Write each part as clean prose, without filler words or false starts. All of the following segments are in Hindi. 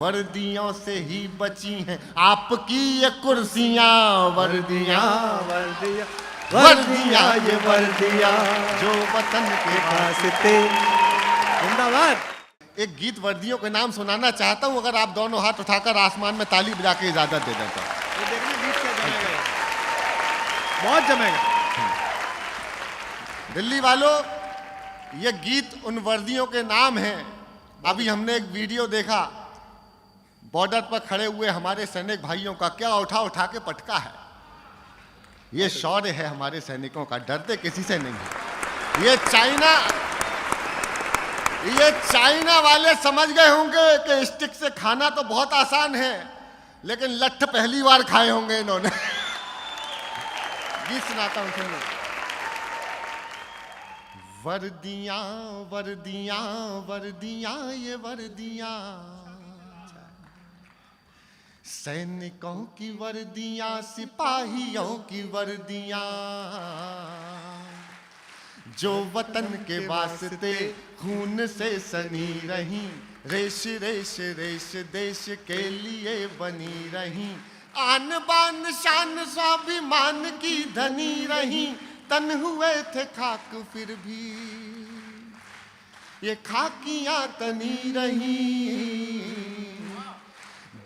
वर्दियों से ही बची हैं आपकी ये कुर्सियां। वर्दियां वर्दियां वर्दियां ये वर्दियां जो वतन के वास्ते जिंदाबाद। एक गीत वर्दियों के नाम सुनाना चाहता हूं, अगर आप दोनों हाथ उठाकर आसमान में ताली बजा के इजाजत दे दें तो। ये देखना गीत क्या जमेगा, बहुत जमेगा। दिल्ली वालों, ये गीत उन वर्दियों के नाम हैं। अभी हमने एक वीडियो देखा, बॉर्डर पर खड़े हुए हमारे सैनिक भाइयों का क्या उठा उठा के पटका है। ये शौर्य है हमारे सैनिकों का, डरते किसी से नहीं है। ये चाइना वाले समझ गए होंगे कि स्टिक से खाना तो बहुत आसान है, लेकिन लठ पहली बार खाए होंगे इन्होंने। गीत सुनाता हूं, सुनिए। वर्दियां वर्दियां वर्दियां ये वर्दियां, सैनिकों की वर्दियां, सिपाहियों की वर्दियां, जो वतन के वास्ते खून से सनी रही, रेश रेश रेश देश के लिए बनी रही, आन बान शान स्वाभिमान की धनी रही, तन हुए थे खाक फिर भी ये खाकियां तनी रही,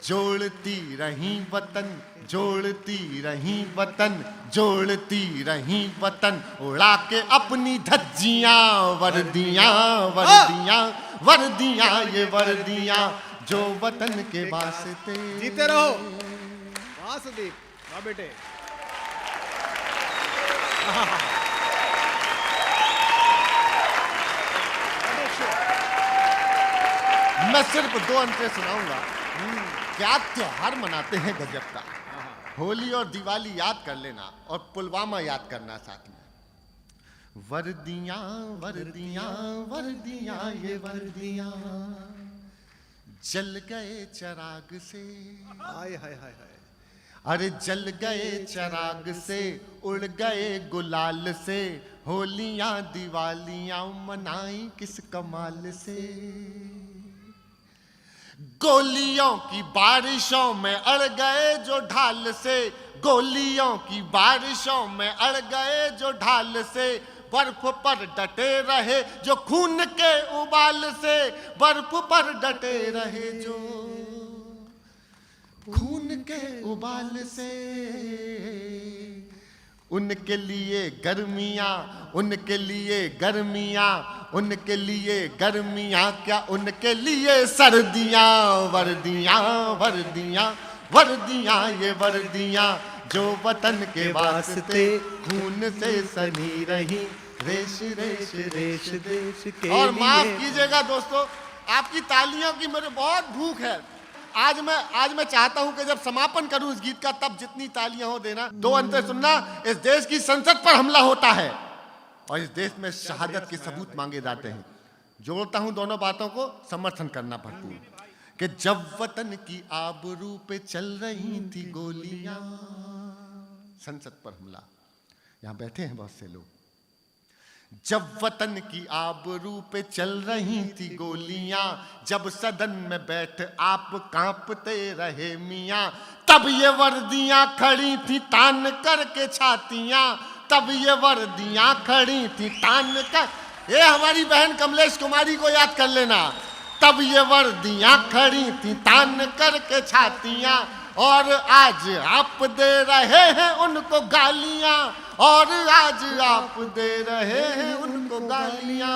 जोड़ती रही वतन, जोड़ती रही वतन, जोड़ती रही वतन, उड़ा के अपनी धज्जियां। वर्दियां वर्दियां वर्दियां ये वर्दियां जो वतन के वास्ते। जीते रहो वासुदेव, वाह बेटे। मैं सिर्फ दो अंतरे सुनाऊंगा। क्या त्योहार मनाते हैं गजब का। होली और दिवाली याद कर लेना, और पुलवामा याद करना साथ में। वर्दियां वर्दियां वर्दियां ये वर्दियां, जल गए चराग से। हाय हाय हाय हाय। अरे जल गए चराग से, उड़ गए गुलाल से, होलियां दिवालियां मनाई किस कमाल से। गोलियों की बारिशों में अड़ गए जो ढाल से, गोलियों की बारिशों में अड़ गए जो ढाल से, बर्फ पर डटे रहे जो खून के उबाल से, बर्फ पर डटे रहे जो खून के उबाल से। उनके लिए गर्मियां, उनके लिए गर्मियां, उनके लिए गर्मियां, क्या उनके लिए सर्दियां। वर्दियां वर्दियां वर्दियां ये वर्दियां जो वतन के वास्ते खून से सनी रही, रेश रेश रेश देश के और माफ लिए। कीजिएगा दोस्तों, आपकी तालियों की मुझे बहुत भूख है। आज मैं चाहता हूं कि जब समापन करूं इस गीत का, तब जितनी तालियां हो देना। दो अंतर सुनना। इस देश की संसद पर हमला होता है और इस देश में शहादत के सबूत मांगे जाते हैं। जोड़ता हूं दोनों बातों को, समर्थन करना पड़ती है कि जब वतन की आबरू पे चल रही थी गोलियां, संसद पर हमला। यहां बैठे हैं बहुत से लोग। जब वतन की आबरू पे चल रही थी गोलियां, जब सदन में बैठ आप कांपते रहे मियां, तब ये वर्दियां खड़ी थी तान करके छातियां, तब ये वर्दियां खड़ी थी तान कर। ये हमारी बहन कमलेश कुमारी को याद कर लेना। तब ये वर्दियां खड़ी थी तान करके छातियां, और आज आप दे रहे हैं उनको गालियां, और आज आप दे रहे हैं उनको गालियां।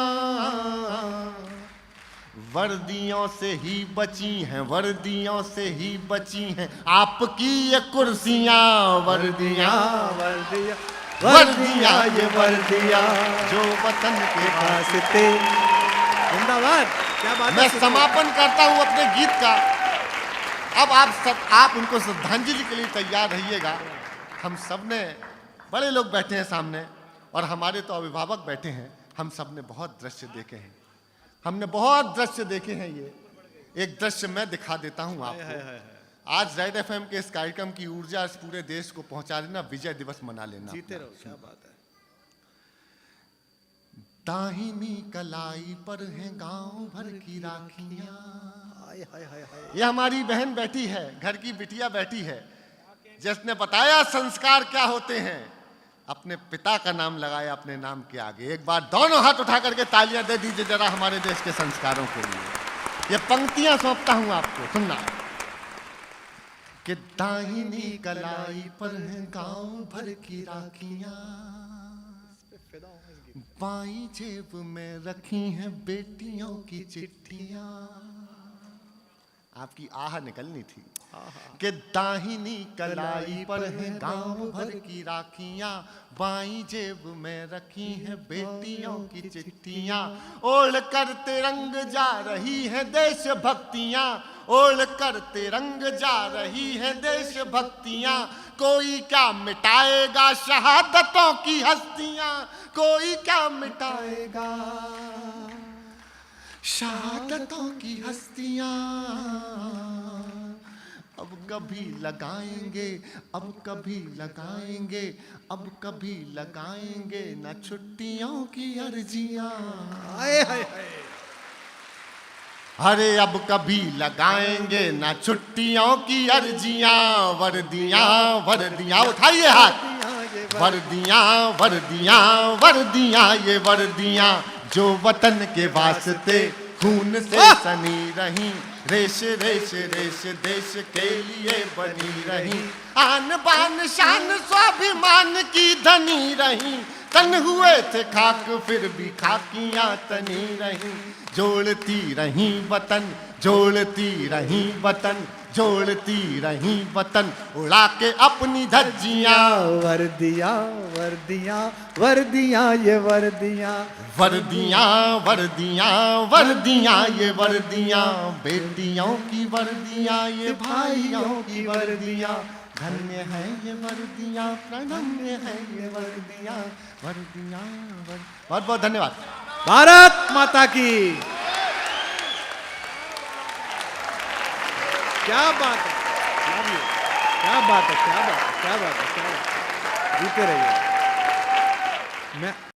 वर्दियों से ही बची हैं, वर्दियों से ही बची हैं आपकी ये कुर्सियां। वर्दियां वर्दियां वर्दियां ये वर्दियां जो वतन के वास्ते। जिंदाबाद। क्या बात है। मैं समापन करता हूं अपने गीत का। अब आप उनको श्रद्धांजलि के लिए तैयार रहिएगा। हम सब ने, बड़े लोग बैठे हैं सामने और हमारे तो अभिभावक बैठे हैं, हम सब ने बहुत दृश्य देखे हैं, हमने बहुत दृश्य देखे हैं। ये एक दृश्य मैं दिखा देता हूं आपको। आज रेड एफएम के इस कार्यक्रम की ऊर्जा इस पूरे देश को पहुंचा देना, विजय दिवस मना लेना। जीते रहो, क्या बात है। दाहिनी कलाई पर है गांव भर की राखियां, हाय हाय हाय हाय। ये हमारी बहन बैठी है, घर की बिटिया बैठी है, जिसने बताया संस्कार क्या होते हैं। अपने पिता का नाम लगाया अपने नाम के आगे। एक बार दोनों हाथ उठा करके तालियां दे दीजिए जरा हमारे देश के संस्कारों के लिए। ये पंक्तियां सौंपता हूं आपको, सुनना। कि दाहिनी कलाई पर है गांव भर की राखियां, बाईं जेब में रखी हैं बेटियों की चिट्ठियां। आपकी आह निकलनी थी। कि दाहिनी कलाई पर है गांव भर की राखियां, बाईं जेब में रखी हैं बेटियों की चिट्ठियां। ओढ़ कर तिरंग जा रही है देशभक्तियां, ओढ़ कर तिरंग जा रही है देशभक्तियां। कोई क्या मिटाएगा शहादतों की हस्तियां, कोई क्या मिटाएगा शहादतों की हस्तियां। अब कभी लगाएंगे, अब कभी लगाएंगे, अब कभी लगाएंगे न छुट्टियों की अर्जियां। हाय हाय हाय। अरे अब कभी लगाएंगे न छुट्टियों की अर्जियां। वर्दियां वर्दियां, उठाइए हाथ। वर्दियां वर्दियां वर्दियां, ये वर्दियां जो वतन के वास्ते खून से सनी रही। रेश रेश रेश देश के लिए बनी रही। आन बान शान स्वाभिमान की धनी रही। तन हुए थे खाक फिर भी खाकियां तनी रही। जोड़ती रही वतन, जोड़ती रही वतन, जोड़ती रही वतन, उड़ा के अपनी धज्जियां। वर्दियां वर्दियां वर्दियां, ये वर्दियां। वर्दियां वर्दियां वर्दियां, ये वर्दियां बेटियों की वर्दियां, ये भाइयों की वर्दियां। धन्य है ये वर्दियां, प्रणम्य है ये वर्दियां, वर्दियां बहुत बहुत धन्यवाद। भारत माता की। क्या बात है, Love you. क्या बात है, क्या बात है, क्या बात है, क्या बात है। जीते रहिए। मैं